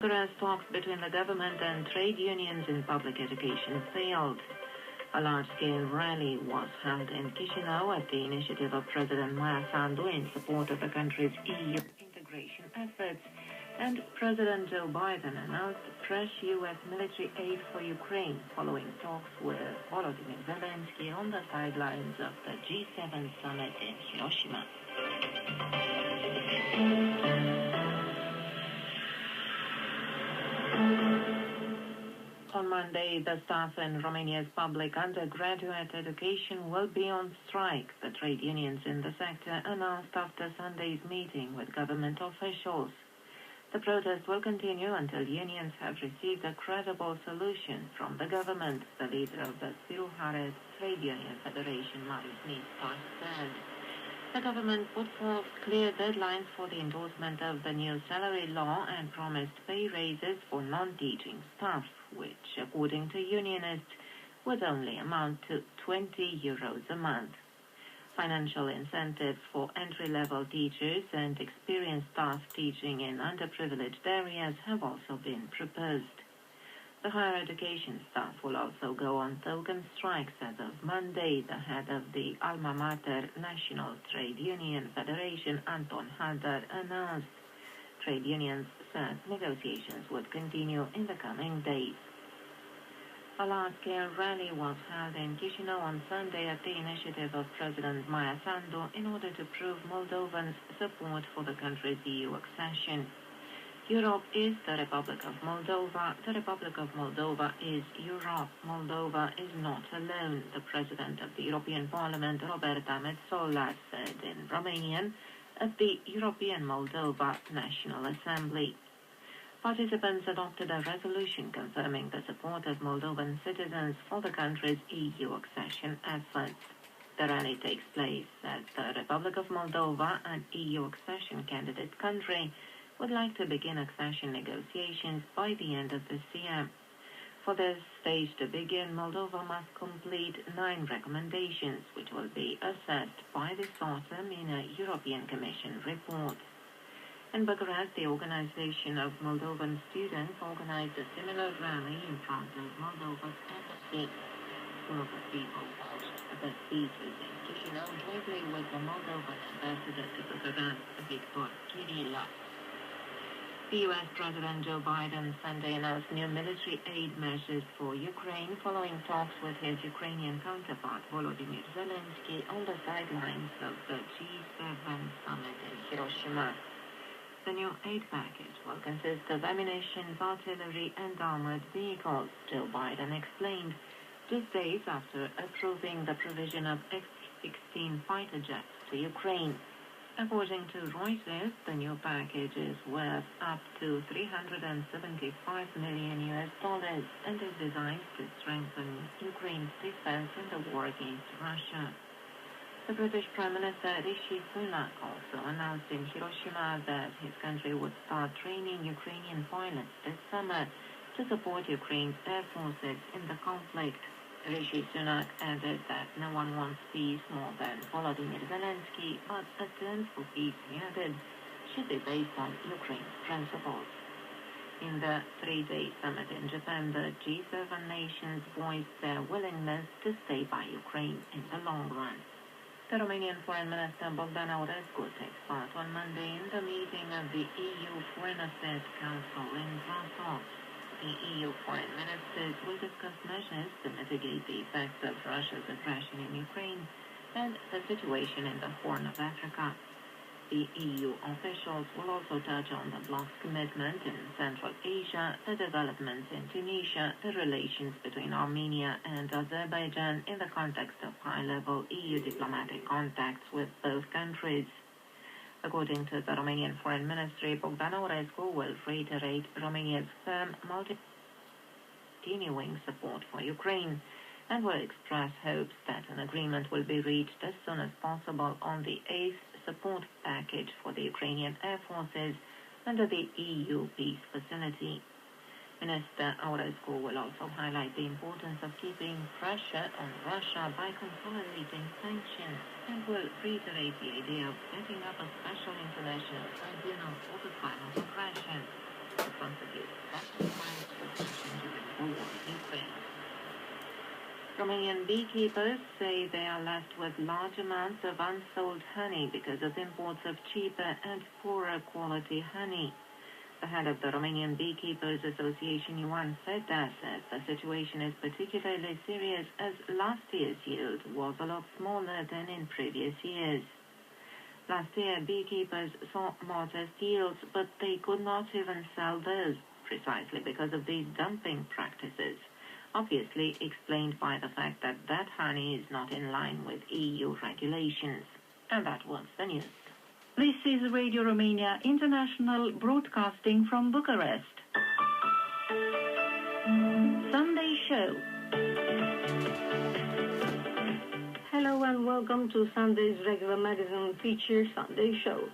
Bucharest, talks between the government and trade unions in public education failed. A large-scale rally was held in Chișinău at the initiative of President Maia Sandu in support of the country's EU integration efforts, and President Joe Biden announced fresh U.S. military aid for Ukraine following talks with Volodymyr Zelensky on the sidelines of the G7 summit in Hiroshima. On Monday, the staff in Romania's public undergraduate education will be on strike, the trade unions in the sector announced after Sunday's meeting with government officials. The protest will continue until unions have received a credible solution from the government, the leader of the kHz Trade Union Federation, Marius Nistor, said. The government put forth clear deadlines for the endorsement of the new salary law and promised pay raises for non-teaching staff, which, according to unionists, would only amount to €20 a month. Financial incentives for entry-level teachers and experienced staff teaching in underprivileged areas have also been proposed. The higher education staff will also go on token strikes as of Monday, the head of the Alma Mater National Trade Union Federation, Anton Hadar, announced. Trade unions said negotiations would continue in the coming days. A large-scale rally was held in Chișinău on Sunday at the initiative of President Maia Sandu in order to prove Moldovans' support for the country's EU accession. Europe is the Republic of Moldova. The Republic of Moldova is Europe. Moldova is not alone, the President of the European Parliament, Roberta Metsola, said in Romanian at the European Moldova National Assembly. Participants adopted a resolution confirming the support of Moldovan citizens for the country's EU accession efforts. The rally takes place as the Republic of Moldova, an EU accession candidate country, would like to begin accession negotiations by the end of this year. For this stage to begin, Moldova must complete 9 recommendations, which will be assessed by this autumn in a European Commission report. In Bucharest, the Organization of Moldovan Students organized a similar rally in front of Moldova's embassy. Some of the people watched the speeches in Chișinău jointly with the Moldovan ambassador to Bucharest, Victor Kirila. The U.S. President Joe Biden Sunday announced new military aid measures for Ukraine following talks with his Ukrainian counterpart Volodymyr Zelensky on the sidelines of the G7 summit in Hiroshima. The new aid package will consist of ammunition, artillery, and armored vehicles, Joe Biden explained, just days after approving the provision of F-16 fighter jets to Ukraine. According to Reuters, the new package is worth up to $375 million and is designed to strengthen Ukraine's defense in the war against Russia. The British Prime Minister Rishi Sunak also announced in Hiroshima that his country would start training Ukrainian pilots this summer to support Ukraine's air forces in the conflict. Rishi Sunak added that no one wants peace more than Volodymyr Zelensky, but a terms for peace, he added, should be based on Ukraine's principles. In the 3-day summit in Japan, the G7 nations voiced their willingness to stay by Ukraine in the long run. The Romanian Foreign Minister Bogdan Aurescu takes part on Monday in the meeting of the EU Foreign Affairs Council in Brussels. The EU foreign ministers will discuss measures to mitigate the effects of Russia's aggression in Ukraine and the situation in the Horn of Africa. The EU officials will also touch on the bloc's commitment in Central Asia, the developments in Tunisia, the relations between Armenia and Azerbaijan in the context of high-level EU diplomatic contacts with both countries. According to the Romanian Foreign Ministry, Bogdan Aurescu will reiterate Romania's firm continuing support for Ukraine and will express hopes that an agreement will be reached as soon as possible on the 8th support package for the Ukrainian Air Forces under the EU Peace Facility. Minister Aurescu will also highlight the importance of keeping pressure on Russia by consolidating sanctions and will reiterate the idea of setting up a special international tribunal for the crime of aggression to prosecute Romanian beekeepers say they are left with large amounts of unsold honey because of imports of cheaper and poorer quality honey. The head of the Romanian Beekeepers Association, Ioan Feta, says the situation is particularly serious as last year's yield was a lot smaller than in previous years. Last year, beekeepers saw modest yields, but they could not even sell those, precisely because of these dumping practices, obviously explained by the fact that that honey is not in line with EU regulations. And that was the news. This is Radio Romania International, broadcasting from Bucharest. Sunday Show. Hello and welcome to Sunday's regular magazine feature, Sunday Show.